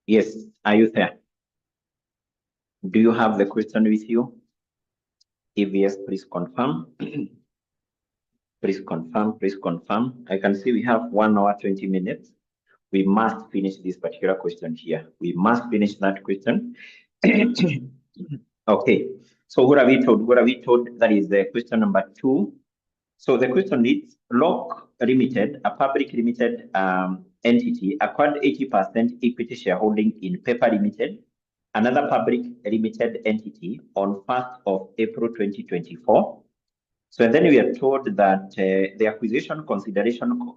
Yes, are you there? Do you have the question with you? If yes, please confirm. Please confirm, please confirm. I can see we have 1 hour, 20 minutes. We must finish this particular question here. We must finish that question. Okay, so what are we told? What are we told? That is the question number 2. So the question is, Lock Limited, a public limited entity, acquired 80% equity shareholding in Paper Limited, another public limited entity, on 1st of April 2024. So then we are told that the acquisition consideration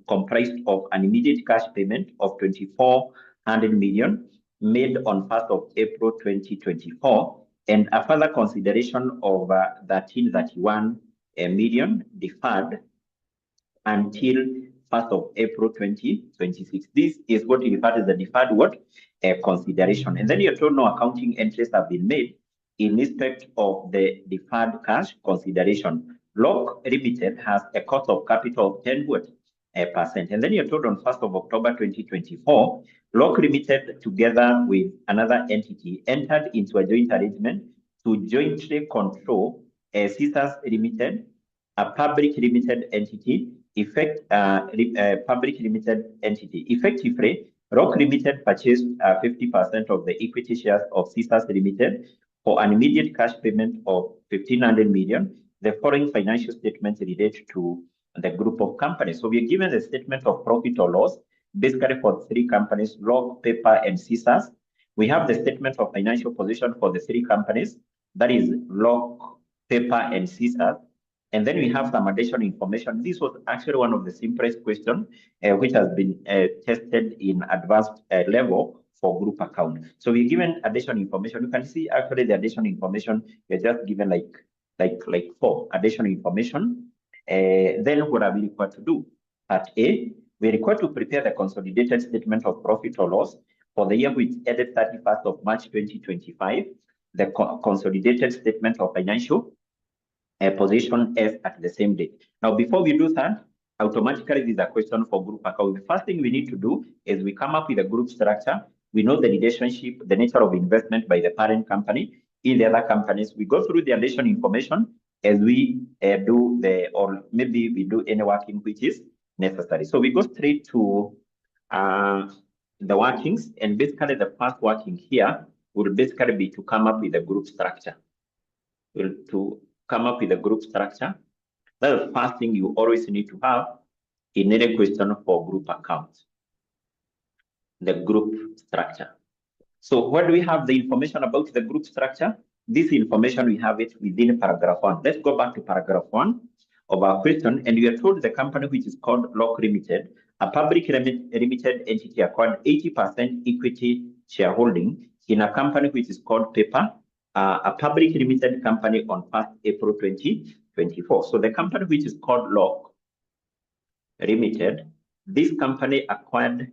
comprised of an immediate cash payment of 2,400 million made on 1st of April 2024, and a further consideration of 1,331 million deferred until 1st of April 2026. This is what we refer to as the deferred what? Consideration. And then you're told no accounting entries have been made in respect of the deferred cash consideration. Lock Limited has a cost of capital of 10%. And then you're told on 1st of October 2024, Lock Limited, together with another entity, entered into a joint arrangement to jointly control 𝐶𝐶 Limited, a public limited entity, public limited entity. Effectively, Lock Limited purchased 50% of the equity shares of 𝐶𝐶 Limited for an immediate cash payment of 1,500 million. The following financial statements relate to the group of companies. So we are given the statement of profit or loss, basically for 3 companies, Lock, Paper, and 𝐶𝐶. We have the statement of financial position for the 3 companies, that is Lock, Paper, and 𝐶𝐶. And then we have some additional information. This was actually one of the simplest questions, which has been tested in advanced level for group account. So we're given additional information. You can see actually the additional information, we're just given like 4 additional information. Then what are we required to do? Part A, we're required to prepare the consolidated statement of profit or loss for the year which ended 31st of March 2025, the consolidated statement of financial position as at the same date. Now, before we do that, automatically this is a question for group account. The first thing we need to do is we come up with a group structure. We know the relationship, the nature of investment by the parent company in the other companies. We go through the additional information as we do or maybe we do any working which is necessary. So we go straight to the workings, and basically the first working here will basically be to come up with a group structure. To come up with a group structure. That's the first thing you always need to have in any question for group accounts. The group structure. So where do we have the information about the group structure? This information, we have it within paragraph 1. Let's go back to paragraph 1 of our question, and we are told the company which is called Lock Limited, a public limited entity, acquired 80% equity shareholding in a company which is called Paper, a public limited company, on 1st April 2024. So the company which is called Lock Limited, this company acquired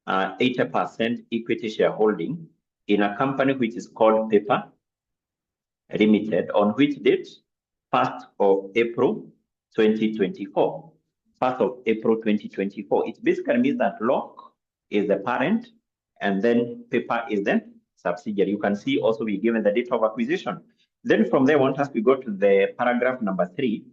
80% equity shareholding in a company which is called Paper Limited, on which date? 1st of April 2024. 1st of April 2024. It basically means that Lock is the parent and then Paper is the subsidiary. You can see also we given the date of acquisition. Then from there, we go to the paragraph number 3.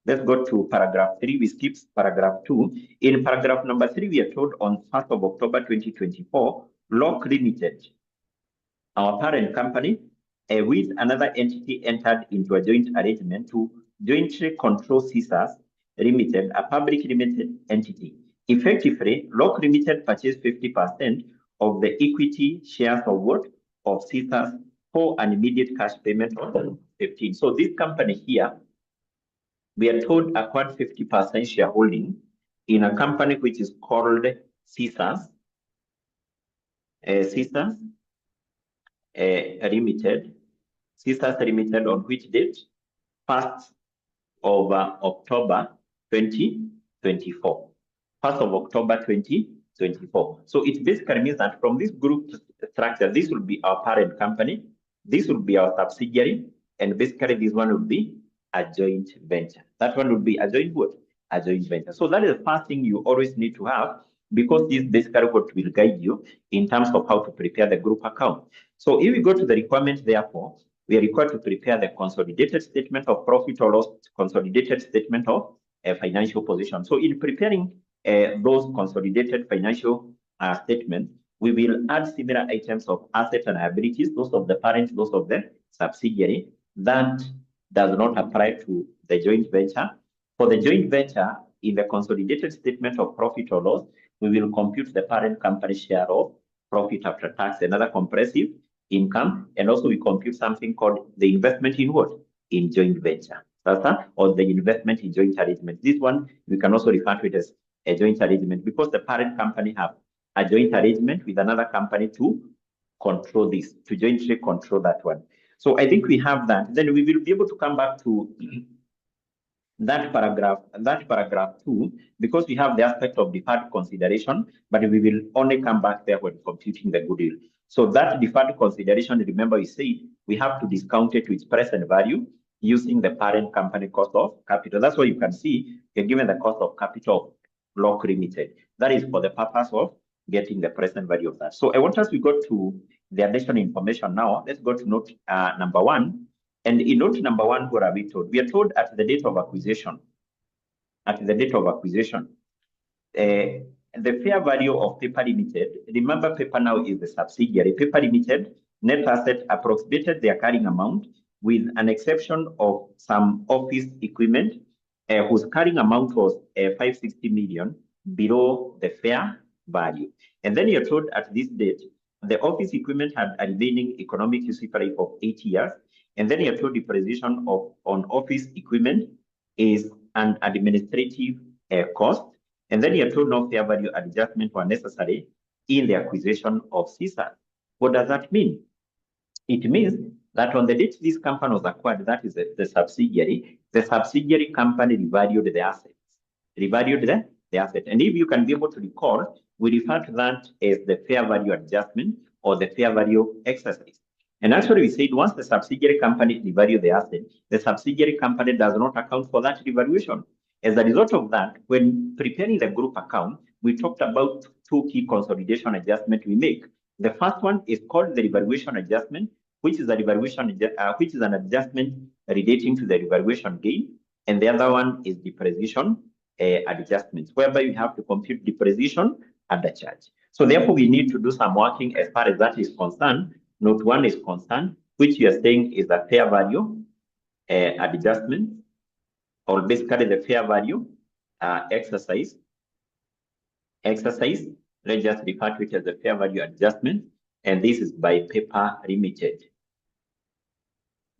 Let's go to paragraph 3. We skip paragraph 2. In paragraph number 3, we are told on 1st of October 2024, Lock Limited, our parent company, with another entity, entered into a joint arrangement to jointly control 𝐶𝐶 Limited, a public limited entity. Effectively, Lock Limited purchased 50% of the equity shares of what? Of 𝐶𝐶 for an immediate cash payment of 15. So this company here, we are told, acquired 50% shareholding in a company which is called 𝐶𝐶 Limited. 𝐶𝐶 Limited, on which date? 1st of October 2024. 1st of October 2024. So it basically means that from this group structure, this will be our parent company, this will be our subsidiary, and basically this one will be a joint venture. That one will be a joint what? A joint venture. So that is the first thing you always need to have because this is basically what will guide you in terms of how to prepare the group account. So if we go to the requirement, therefore, we are required to prepare the consolidated statement of profit or loss, consolidated statement of financial position. So in preparing those consolidated financial statements, we will add similar items of assets and liabilities, those of the parent, those of the subsidiary. That does not apply to the joint venture. For the joint venture, in the consolidated statement of profit or loss, we will compute the parent company share of profit after tax, another comprehensive income, and also we compute something called the investment in what? In joint venture, or the investment in joint arrangement. This one, we can also refer to it as a joint arrangement because the parent company have a joint arrangement with another company to control this, to jointly control that one. So I think we have that. Then we will be able to come back to that paragraph 2, because we have the aspect of deferred consideration, but we will only come back there when computing the goodwill. So that deferred consideration, remember we said we have to discount it to its present value using the parent company cost of capital. That's why you can see you're given the cost of capital of 𝐓𝐿 Limited. That is for the purpose of getting the present value of that. So I want us to go to the additional information now. Let's go to note number 1. And in note number 1, what are we told? We are told at the date of acquisition. At the date of acquisition, the fair value of Paper Limited, remember Paper now is the subsidiary. Paper Limited net asset approximated their carrying amount with an exception of some office equipment whose carrying amount was 560 million below the fair value. And then you're told at this date, the office equipment had a remaining economic useful life of 8 years. And then you're told depreciation on office equipment is an administrative cost. And then you're told no fair value adjustment were necessary in the acquisition of CSAS. What does that mean? It means that on the date this company was acquired, that is the subsidiary company revalued the assets. Revalued the asset. And if you can be able to recall, we refer to that as the fair value adjustment or the fair value exercise. And actually, we said once the subsidiary company revalue the asset, the subsidiary company does not account for that revaluation. As a result of that, when preparing the group account, we talked about 2 key consolidation adjustments we make. The first one is called the revaluation adjustment, which is an adjustment relating to the revaluation gain, and the other one is depreciation adjustments, whereby you have to compute depreciation and the charge. So therefore, we need to do some working as far as that is concerned. Note 1 is concerned, which you are saying is a fair value adjustment, or basically the fair value exercise. Let's just refer to it as the fair value adjustment, and this is by Paper Limited.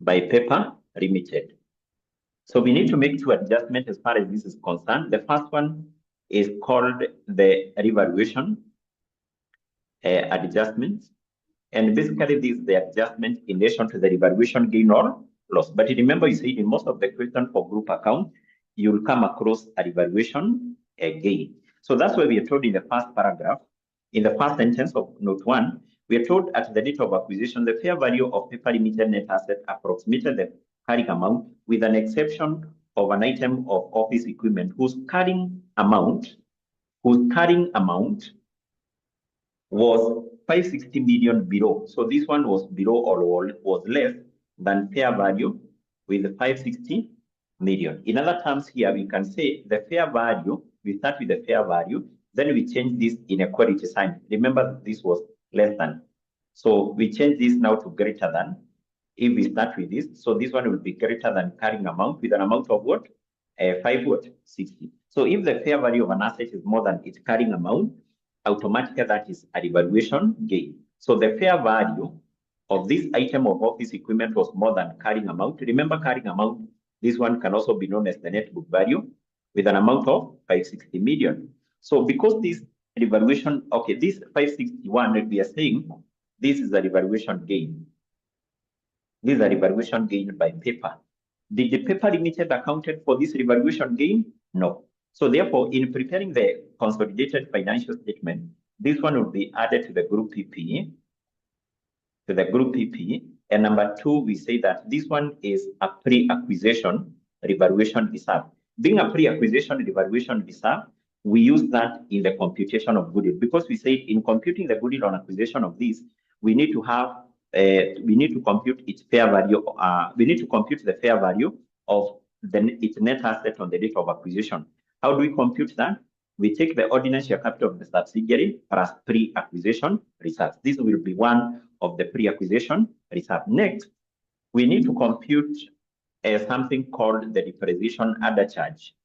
By Paper Limited. So we need to make 2 adjustments as far as this is concerned. The first one is called the revaluation adjustment. And basically, this is the adjustment in relation to the revaluation gain or loss. But remember, you said in most of the questions for group account, you will come across a revaluation gain. So that's why we are told in the first paragraph, in the first sentence of note 1, we are told at the date of acquisition, the fair value of Paper Limited net asset approximated the carrying amount with an exception of an item of office equipment whose carrying amount was 560 million below. So this one was below or was less than fair value with 560 million. In other terms here, we can say the fair value, we start with the fair value, then we change this inequality sign. Remember, this was less than. So we change this now to greater than. If we start with this, so this one will be greater than carrying amount with an amount of what? 560. So if the fair value of an asset is more than its carrying amount, automatically that is a revaluation gain. So the fair value of this item of office equipment was more than carrying amount. Remember, carrying amount, this one can also be known as the net book value with an amount of 560 million. So because this revaluation, okay, this 561 that we are saying, this is a revaluation gain. This is a revaluation gain by Paper. Did the Paper Limited accounted for this revaluation gain? No. So therefore, in preparing the consolidated financial statement, this one will be added to the group PPE. And number 2, we say that this one is a pre-acquisition revaluation reserve. Being a pre-acquisition revaluation reserve, we use that in the computation of goodwill, because we said in computing the goodwill on acquisition of this, we need to have we need to compute its fair value. We need to compute the fair value of its net asset on the date of acquisition. How do we compute that? We take the ordinary share capital of the subsidiary plus pre-acquisition reserves. This will be one of the pre-acquisition reserve. Next, we need to compute something called the depreciation other charge.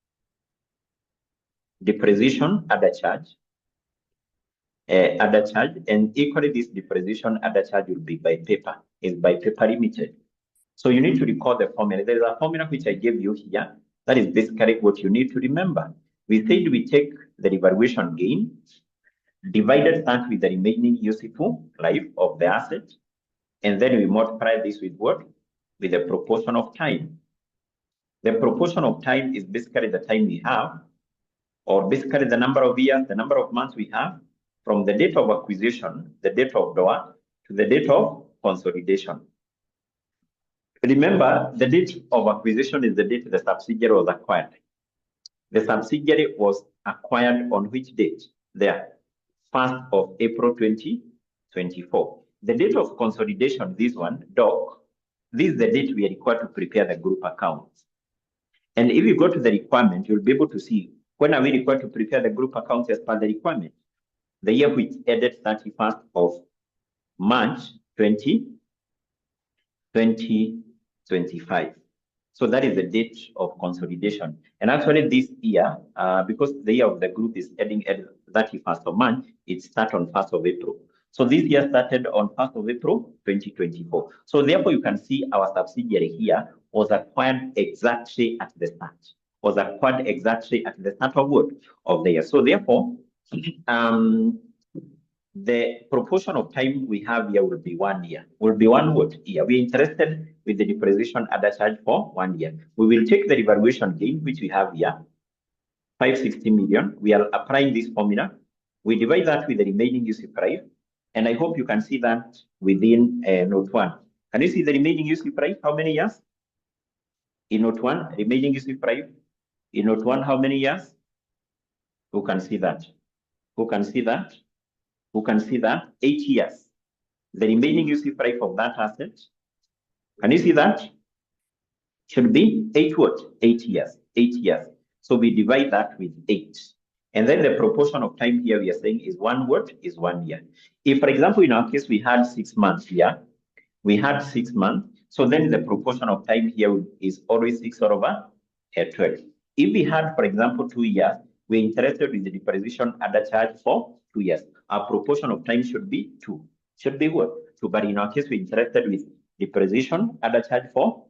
Depreciation other charge. And equally this depreciation other charge will be by paper, is by paper limited. So you need to recall the formula. There is a formula which I gave you here. That is basically what you need to remember. We said we take the revaluation gain, divided that with the remaining useful life of the asset, and then we multiply this with what? With the proportion of time. The proportion of time is basically the time we have, or basically the number of years, the number of months we have from the date of acquisition, the date of DOA, to the date of consolidation. Remember, the date of acquisition is the date the subsidiary was acquired. The subsidiary was acquired on which date? There, 1st of April 2024. The date of consolidation, this one, DOC, this is the date we are required to prepare the group accounts. And if you go to the requirement, you'll be able to see when are we required to prepare the group accounts as per the requirement. The year which ended 31st of March 2025. So that is the date of consolidation. And actually this year, because the year of the group is ending at 31st of March, it starts on 1st of April. So this year started on 1st of April 2024. So therefore you can see our subsidiary here was acquired exactly at the start. Was acquired exactly at the start of what? Of the year. So therefore, the proportion of time we have here will be 1 year. Will be one what? Year. We're interested with the depreciation other charge for 1 year. We will take the revaluation gain, which we have here, 560 million. We are applying this formula. We divide that with the remaining useful life. And I hope you can see that within note 1. Can you see the remaining useful life? How many years? In note 1, remaining useful life. In note 1, how many years? Who can see that? Who can see that? Who can see that? 8 years. The remaining useful life of that asset. Can you see that? Should be 8 what? 8 years. 8 years. So we divide that with 8. And then the proportion of time here we are saying is 1 what? Is 1 year. If, for example, in our case, we had 6 months here. We had 6 months. So then the proportion of time here is always 6 over 12. If we had, for example, 2 years, we're interested in the depreciation other charge for 2 years. Our proportion of time should be 2. Should be what? 2. But in our case, we're interested with depreciation other charge for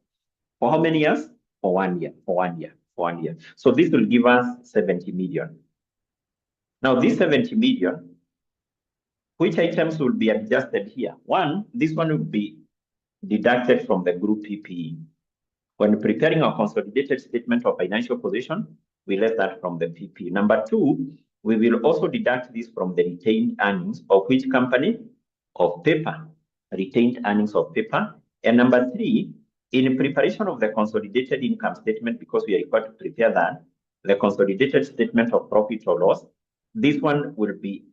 how many years? For 1 year. For 1 year. For 1 year. So this will give us 70 million. Now, this 70 million, which items will be adjusted here? One, this one will be deducted from the group PPE. When preparing our consolidated statement of financial position, we left that from the PPE. Number 2, we will also deduct this from the retained earnings of which company? Of paper. Retained earnings of paper. And number 3, in preparation of the consolidated income statement, because we are required to prepare that, the consolidated statement of profit or loss, this one will be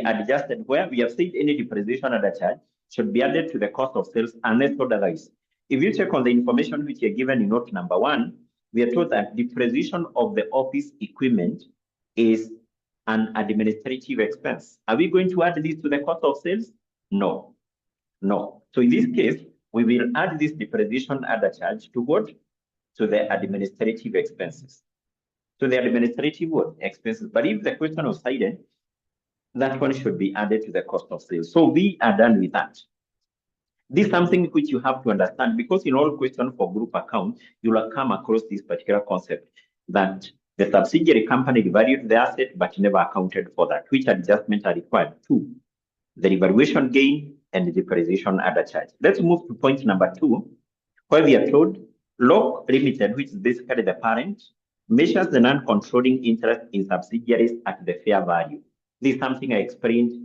adjusted where we have said any depreciation other charge should be added to the cost of sales unless otherwise. If you check on the information which are given in note number 1, we are told that depreciation of the office equipment is an administrative expense. Are we going to add this to the cost of sales? No. No. So in this case, we will add this depreciation other charge to what? To the administrative expenses. To the administrative what? Expenses. But if the question was cited, that one should be added to the cost of sales. So we are done with that. This is something which you have to understand, because in all questions for group account, you will come across this particular concept that the subsidiary company revalued the asset but never accounted for that. Which adjustments are required? 2, the revaluation gain and the depreciation other charge. Let's move to point number 2, where we are told LOC Limited, which is basically the parent, measures the non-controlling interest in subsidiaries at the fair value. This is something I explained,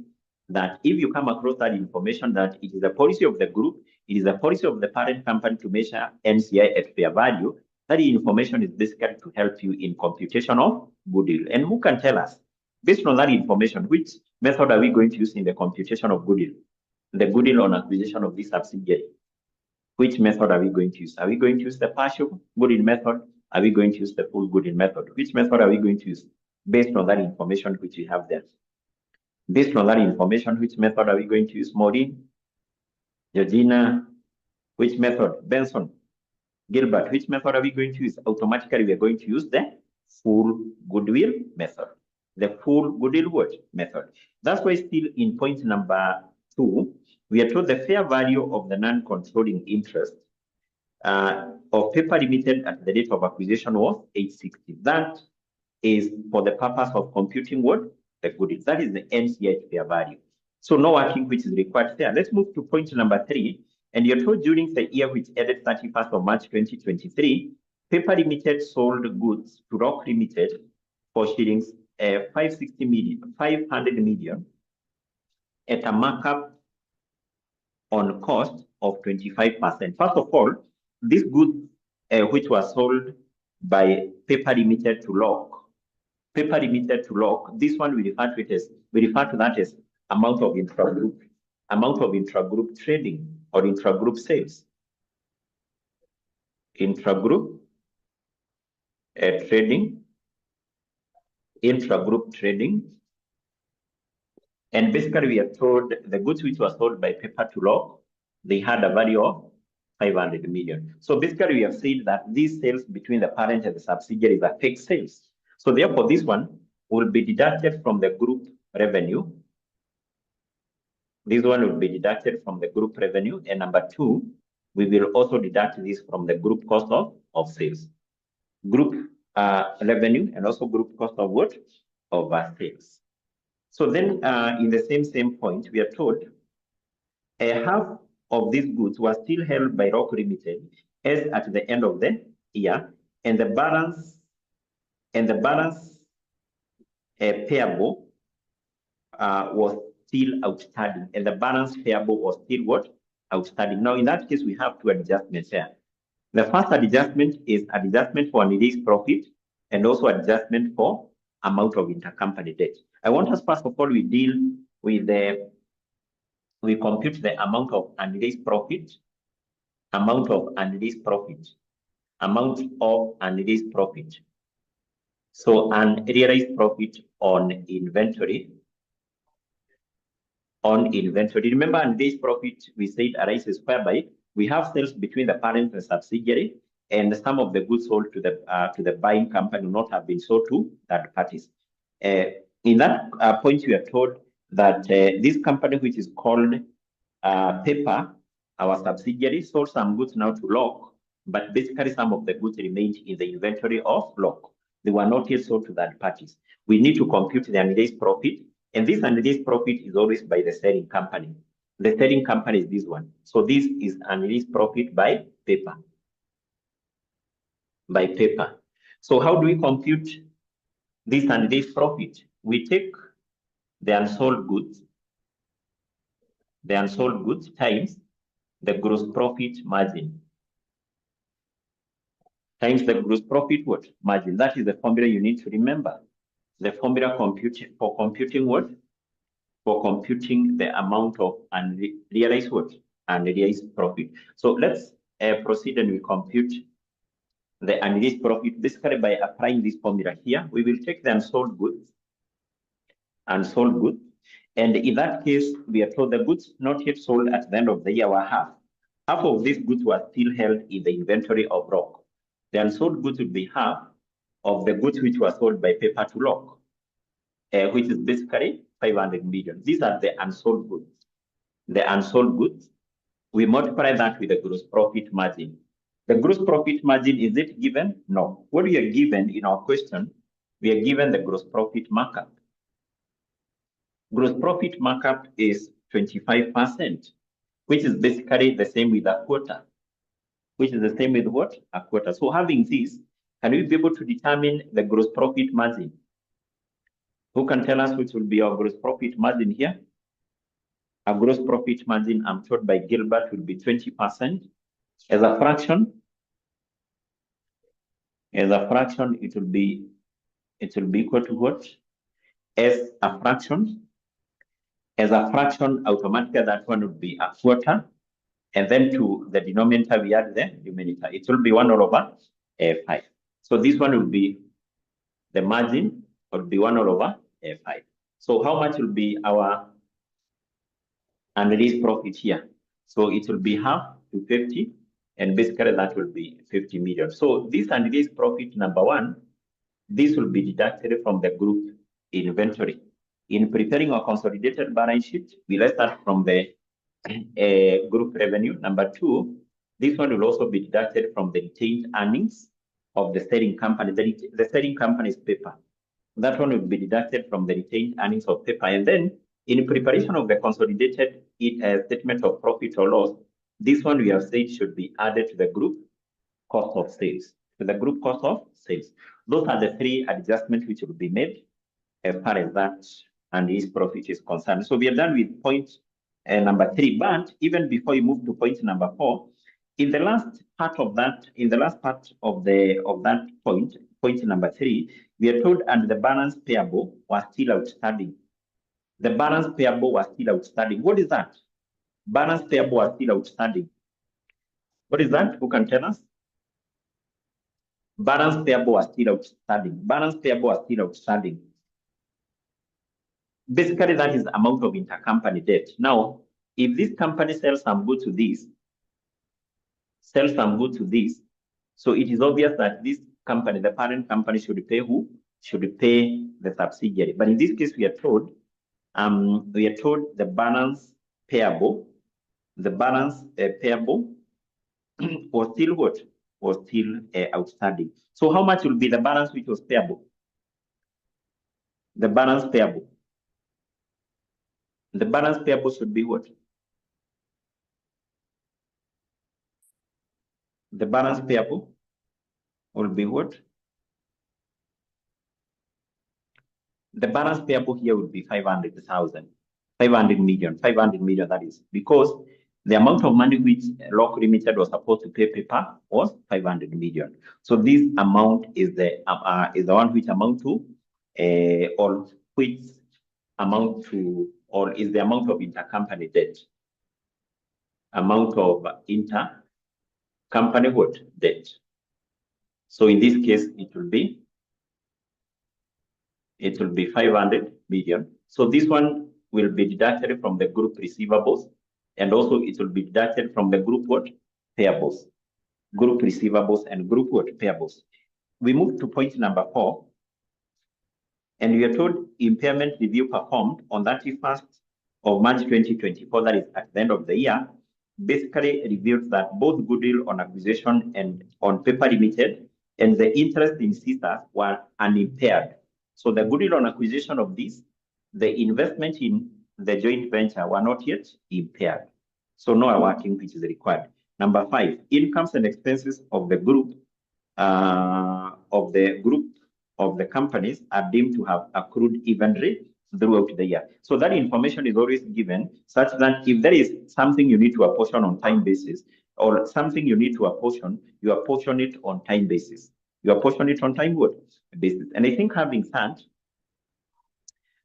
that if you come across that information, that it is a policy of the group, it is a policy of the parent company to measure NCI at fair value, That information is basically to help you in computation of goodwill. And who can tell us, based on that information, which method are we going to use in the computation of goodwill? The goodwill on acquisition of this subsidiary. Which method are we going to use? Are we going to use the partial goodwill method? Are we going to use the full goodwill method? Which method are we going to use based on that information which we have there? Based on that information, which method are we going to use? Maureen, Georgina, which method? Benson, Gilbert, which method are we going to use? Automatically, we are going to use the full goodwill method. The full goodwill method. That's why still in point number 2, we are told the fair value of the non-controlling interest of paper limited at the date of acquisition was 860. That is for the purpose of computing what? The goodwill. That is the NCH fair value. So no working which is required there. Let's move to point number 3. And you're told during the year which ended 31st of March 2023, Paper Limited sold goods to Rock Limited for shillings 500 million at a markup on cost of 25%. First of all, this goods which was sold by Paper Limited to Rock, this one we refer to that as amount of intragroup trading or intragroup sales. Intragroup trading. And basically we are told the goods which were sold by Paper to Rock, they had a value of 500 million. So basically we have said that these sales between the parent and the subsidiaries are fixed sales. So therefore this one will be deducted from the group revenue. This one will be deducted from the group revenue. And number 2, we will also deduct this from the group cost of sales. Group revenue and also group cost of what? Of sales. So then in the same point, we are told half of these goods were still held by Rock Limited as at the end of the year, and the balance payable was still outstanding, and the balance payable was still what? Outstanding. Now, in that case, we have 2 adjustments here. The first adjustment is adjustment for unreleased profit and also adjustment for amount of intercompany debt. I want us, first of all, we deal with we compute the amount of unreleased profit, amount of unreleased profit. So, unrealized profit on inventory. Remember, unrealized profit, we said arises whereby we have sales between the parent and subsidiary, and some of the goods sold to the buying company will not have been sold to third parties. In that point, we are told that this company, which is called Paper, our subsidiary, sold some goods now to Lock, but basically some of the goods remained in the inventory of Lock. They were not yet sold to third parties. We need to compute the unrealized profit, and this unrealized profit is always by the selling company. The selling company is this one. So this is unrealized profit by Paper. So how do we compute this unrealized profit? We take the unsold goods times the gross profit margin. Times the gross profit what? Margin. That is the formula you need to remember. The formula for computing what? For computing the amount of unrealized what? Unrealized profit. So let's proceed and we compute the unrealized profit. Basically, by applying this formula here, we will take the unsold goods. And in that case, we are told the goods not yet sold at the end of the year were half. Half of these goods were still held in the inventory of Rock. The unsold goods would be half of the goods which were sold by Paper to Rock, which is basically 500 million. These are the unsold goods. The unsold goods, we multiply that with the gross profit margin. The gross profit margin, is it given? No. What we are given in our question, we are given the gross profit markup. Gross profit markup is 25%, which is basically the same with a quarter. Which is the same with what? A quarter. So having this, can we be able to determine the gross profit margin? Who can tell us which will be our gross profit margin here? Our gross profit margin, I'm told by Gilbert, will be 20% as a fraction. As a fraction, it will be equal to what? As a fraction. As a fraction, automatically that one would be a quarter. And then to the denominator, we add the numerator. It will be 1 over 5. So this one will be, the margin will be 1 over 5. So how much will be our unreleased profit here? So it will be half to 50, and basically that will be 50 million. So this unreleased profit number 1, this will be deducted from the group inventory. In preparing our consolidated balance sheet, we let's start from the group revenue. Number 2, this one will also be deducted from the retained earnings of the selling company. The selling company is paper. That one will be deducted from the retained earnings of paper. And then in preparation of the consolidated statement of profit or loss, this one we have said should be added to the group cost of sales. To the group cost of sales. Those are the 3 adjustments which will be made as far as that and his profit is concerned. So we are done with point number 3. But even before you move to point number 4, in the last part of that, that point number 3, we are told and the balance payable was still outstanding. The balance payable was still outstanding. What is that? Balance payable was still outstanding. What is that? Who can tell us? Balance payable was still outstanding. Balance payable was still outstanding. Basically, that is the amount of intercompany debt. Now, if this company sells some goods to this, so it is obvious that this company, the parent company, should pay who? Should pay the subsidiary. But in this case, we are told the balance payable, was still what? Was still outstanding. So how much will be the balance which was payable? The balance payable. The balance payable should be what? The balance payable will be what? The balance payable here would be 500,000, 500 million, that is, because the amount of money which 𝐎𝐿𝐿 Limited was supposed to pay paper was 500 million. So this amount is the one which amount to, or which amount to, or is the amount of intercompany debt. Amount of intercompany what? Debt. So in this case, it will be 500 million. So this one will be deducted from the group receivables, and also it will be deducted from the group what? Payables. Group receivables and group what? Payables. We move to point number 4, and we are told impairment review performed on 31st of March 2024, that is at the end of the year, basically reveals that both goodwill on acquisition and on paper limited and the interest in sisters were unimpaired. So the goodwill on acquisition of this, the investment in the joint venture were not yet impaired. So no working which is required. Number 5, incomes and expenses of the group of the companies are deemed to have accrued evenly throughout the year. So that information is always given such that if there is something you need to apportion on time basis, or something you need to apportion, you apportion it on time basis. You apportion it on time what? Basis. And I think having said,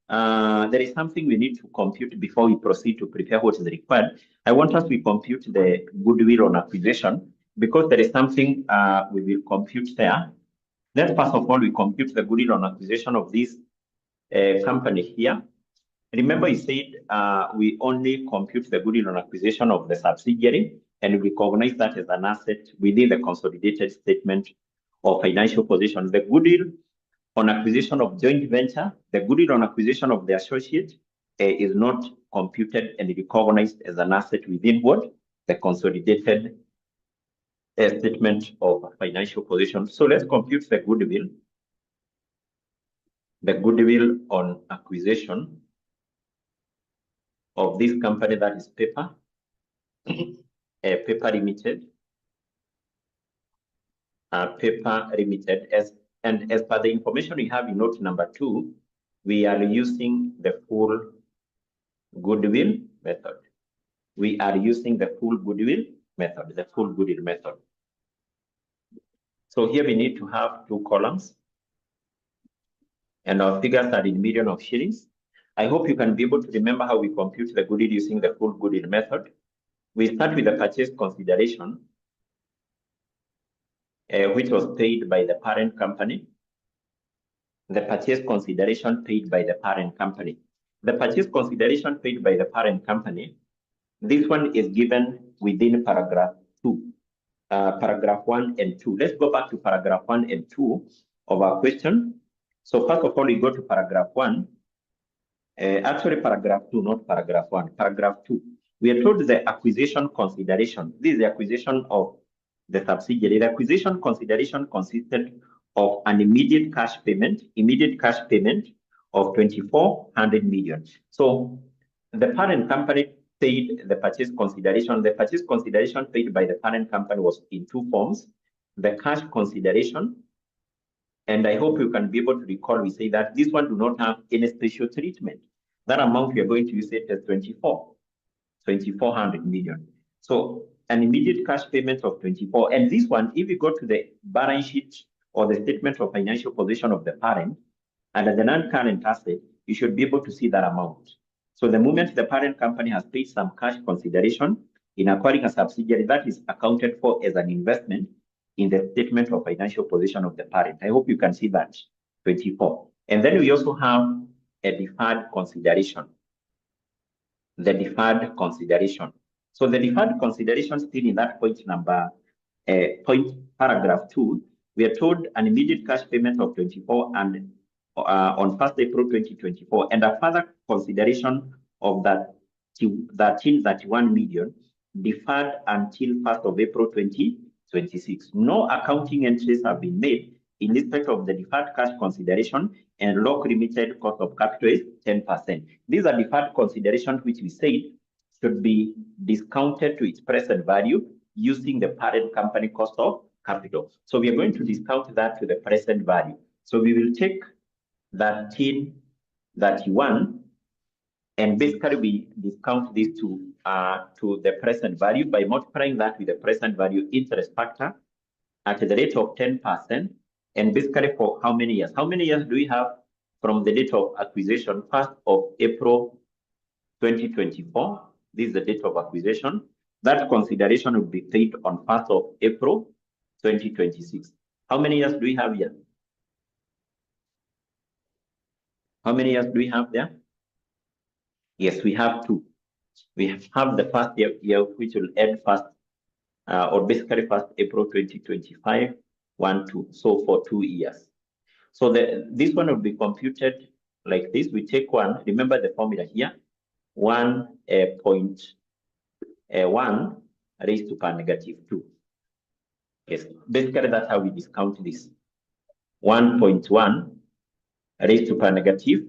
there is something we need to compute before we proceed to prepare what is required. I want us to compute the goodwill on acquisition, because there is something we will compute there. Let's first of all, we compute the goodwill on acquisition of this company here. Remember, you said we only compute the goodwill on acquisition of the subsidiary, and we recognize that as an asset within the consolidated statement of financial position. The goodwill on acquisition of joint venture, the goodwill on acquisition of the associate is not computed and recognized as an asset within what? The consolidated statement of financial position. So let's compute the goodwill. The goodwill on acquisition of this company, that is paper, paper limited, as per the information we have in note number 2, we are using the full goodwill method. We are using the full goodwill method, So here we need to have two columns, and our figures are in million of shillings. I hope you can be able to remember how we compute the goodwill using the full goodwill method. We start with the purchase consideration, which was paid by the parent company. The purchase consideration paid by the parent company. The purchase consideration paid by the parent company, this one is given within paragraph 2. Paragraph 1 and 2. Let's go back to paragraph 1 and 2 of our question. So first of all, we go to paragraph 1. Actually, paragraph 2, not paragraph 1. Paragraph 2. We are told the acquisition consideration. This is the acquisition of the subsidiary. The acquisition consideration consisted of an immediate cash payment of 2,400 million. So the parent company paid the purchase consideration. The purchase consideration paid by the parent company was in two forms: the cash consideration, and I hope you can be able to recall, we say that this one do not have any special treatment. That amount we are going to use it as 2,400 million. So an immediate cash payment of 24. And this one, if you go to the balance sheet or the statement of financial position of the parent, and as a non-current asset, you should be able to see that amount. So the moment the parent company has paid some cash consideration in acquiring a subsidiary, that is accounted for as an investment in the statement of financial position of the parent. I hope you can see that, 24. And then we also have a deferred consideration. The deferred consideration. So the deferred consideration still in that paragraph 2, we are told an immediate cash payment of 24 and on 1st April 2024, and a further consideration of that 31 million deferred until 1st of April 2026. No accounting entries have been made in respect of the deferred cash consideration, and 𝐓𝐿 limited cost of capital is 10%. These are deferred considerations which we said should be discounted to its present value using the parent company cost of capital. So we are going to discount that to the present value. So we will take 1331, and basically we discount this to the present value by multiplying that with the present value interest factor at the rate of 10%. And basically for how many years? How many years do we have from the date of acquisition? 1st of April 2024. This is the date of acquisition. That consideration will be paid on 1st of April 2026. How many years do we have here? How many years do we have there? Yes, we have 2. We have the first year which will end first, or basically 1st April 2025, 1, 2. So for 2 years. So this one will be computed like this. We take 1. Remember the formula here: 1.1 raised to power negative 2. Yes, basically that's how we discount this. 1.1 raised to power negative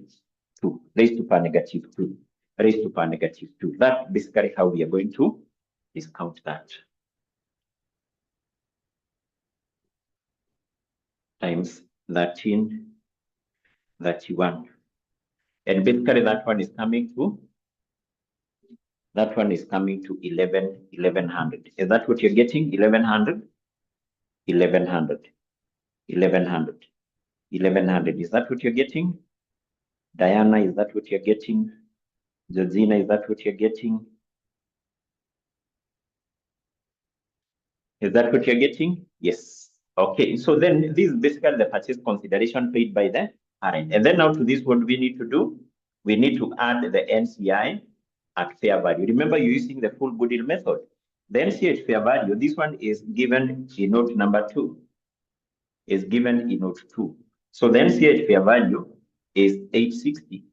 2, raised to power negative 2, raised to power negative 2. That's basically how we are going to discount that. Times 1331. And basically that one is coming to 1100. Is that what you're getting? 1100? 1100. 1100. 1100. Is that what you're getting? Diana, is that what you're getting? Georgina, is that what you're getting? Is that what you're getting? Yes. Okay, so then this is basically the purchase consideration paid by the parent. And then now to this, what do we need to do? We need to add the NCI at fair value. Remember, you're using the full goodwill method. The NCI at fair value, this one is given in note number 2. Is given in note 2. So the NCI at fair value is 860.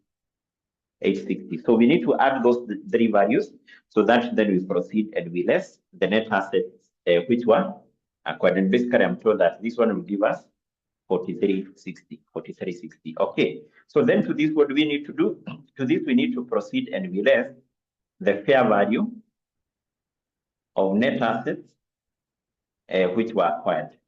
860. So we need to add those 3 values so that then we proceed and we less the net assets, which one? Acquired. And basically, I'm told that this one will give us 4360. 4360. Okay. So then to this, what do we need to do? To this, we need to proceed and we less the fair value of net assets which were acquired.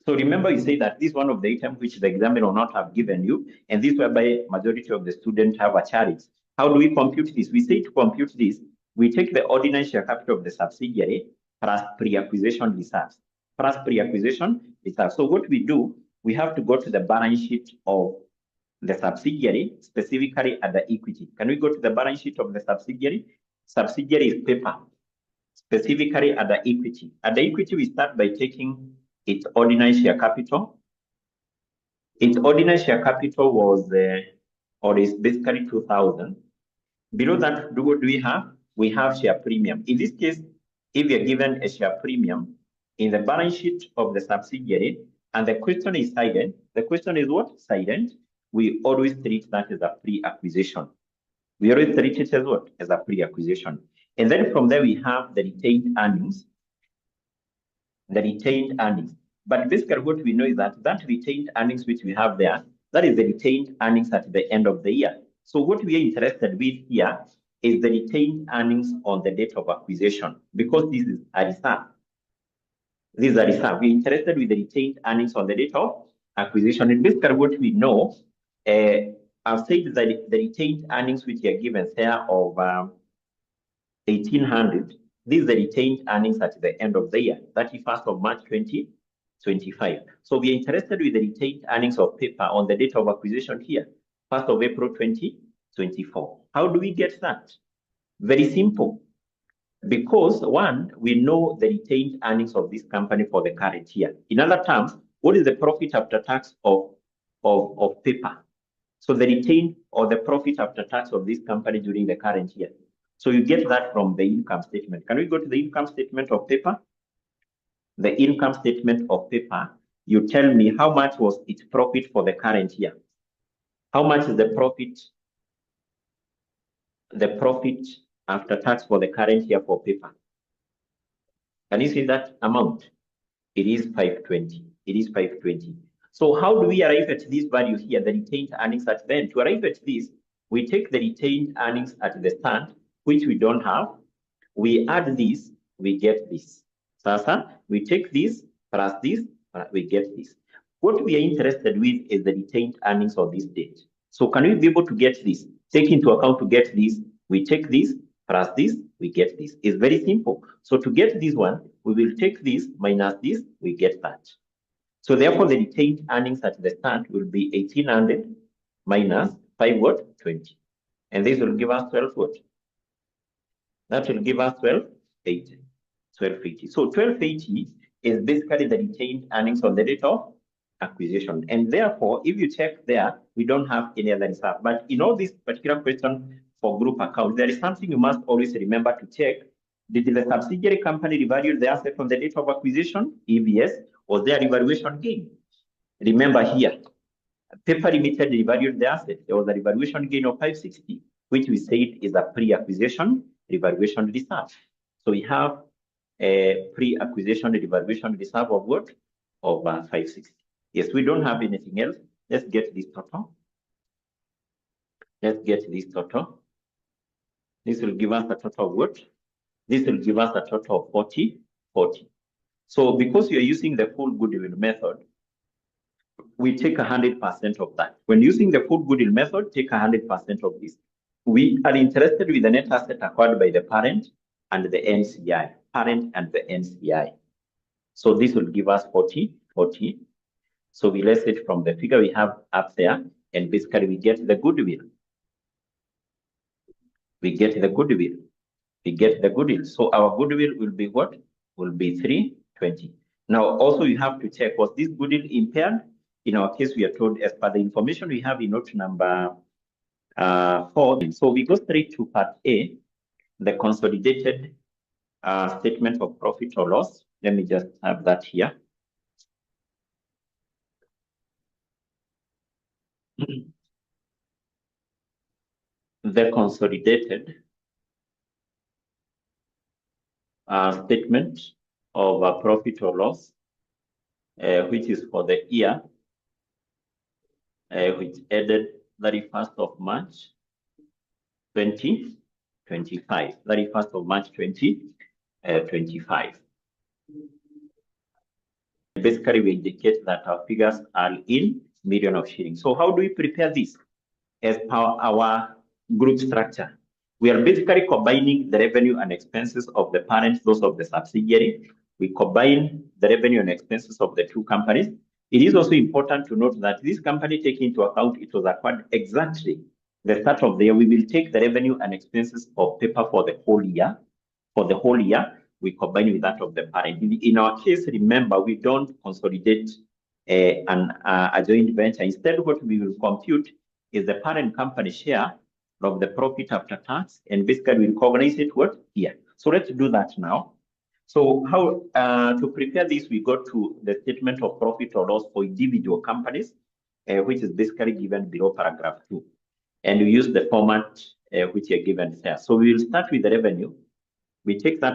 So remember, you say that this is one of the items which the examiner will not have given you, and this whereby majority of the students have a challenge. How do we compute this? We say to compute this, we take the ordinary share capital of the subsidiary plus pre-acquisition reserves. plus pre-acquisition reserve. So what we do, we have to go to the balance sheet of the subsidiary, specifically at the equity. Can we go to the balance sheet of the subsidiary? Subsidiary is paper, specifically at the equity. At the equity, we start by taking its ordinary share capital. Its ordinary share capital was, or is basically 2,000. Below that, what do we have? We have share premium. In this case, if you're given a share premium in the balance sheet of the subsidiary, and the question is silent, the question is what? Silent. We always treat that as a pre-acquisition. We always treat it as what? As a pre-acquisition. And then from there, we have the retained earnings. The retained earnings. But basically what we know is that that retained earnings which we have there, that is the retained earnings at the end of the year. So what we are interested with here is the retained earnings on the date of acquisition, because this is a reserve. This is a reserve. We're interested with the retained earnings on the date of acquisition. And basically what we know, I've said that the retained earnings which are given there of 1,800, these are the retained earnings at the end of the year, 31st of March 2025. So we are interested with the retained earnings of paper on the date of acquisition here, 1st of April 2024. How do we get that? Very simple. Because one, we know the retained earnings of this company for the current year. In other terms, what is the profit after tax of paper? So the retained or the profit after tax of this company during the current year. So you get that from the income statement. Can we go to the income statement of paper? The income statement of paper, you tell me how much was its profit for the current year. How much is the profit after tax for the current year for paper? Can you see that amount? It is 520. It is 520. So how do we arrive at this value here, the retained earnings at the end? To arrive at this, we take the retained earnings at the start, which we don't have. We add this, we get this. Sasa, we take this plus this, we get this. What we are interested with is the retained earnings of this date. So can we be able to get this? Take into account to get this, we take this plus this, we get this. It's very simple. So to get this one, we will take this minus this, we get that. So therefore, the retained earnings at the start will be 1,800 minus 520. And this will give us 12 what? That will give us 1280. 1280. So 1280 is basically the retained earnings on the date of acquisition. And therefore, if you check there, we don't have any other reserve. But in all this particular question for group account, there is something you must always remember to check. Did the subsidiary company revalue the asset on the date of acquisition? If yes, was there a revaluation gain? Remember here, Paper Limited revalued the asset. There was a revaluation gain of 560, which we said is a pre-acquisition revaluation reserve. So we have a pre-acquisition revaluation reserve of what? Of 560. Yes, we don't have anything else. Let's get this total. Let's get this total. This will give us a total of what? This will give us a total of 40. So because you're using the full goodwill method, we take 100% of that. When using the full goodwill method, take 100% of this. We are interested with the net asset acquired by the parent and the NCI, parent and the NCI. So this will give us 40. So we less it from the figure we have up there, and basically we get the goodwill. We get the goodwill. So our goodwill will be what? Will be 320. Now, also you have to check, was this goodwill impaired? In our case, we are told as per the information we have in note number 4. So we go straight to part A, the consolidated statement of profit or loss. Let me just have that here. The consolidated statement of profit or loss, which is for the year, which ended 31st of March 2025. 31st of March 2025. Basically, we indicate that our figures are in million of shillings. So how do we prepare this? As per our group structure, we are basically combining the revenue and expenses of the parent, those of the subsidiary, we combine the revenue and expenses of the two companies. It is also important to note that this company, taking into account it was acquired exactly the start of the year, we will take the revenue and expenses of paper for the whole year. For the whole year, we combine with that of the parent. In our case, remember, we don't consolidate a joint venture. Instead, what we will compute is the parent company share of the profit after tax, and basically we recognize it what here. So let's do that now. So how to prepare this, we go to the statement of profit or loss for individual companies, which is basically given below paragraph 2. And we use the format which are given here. So we will start with the revenue. We take that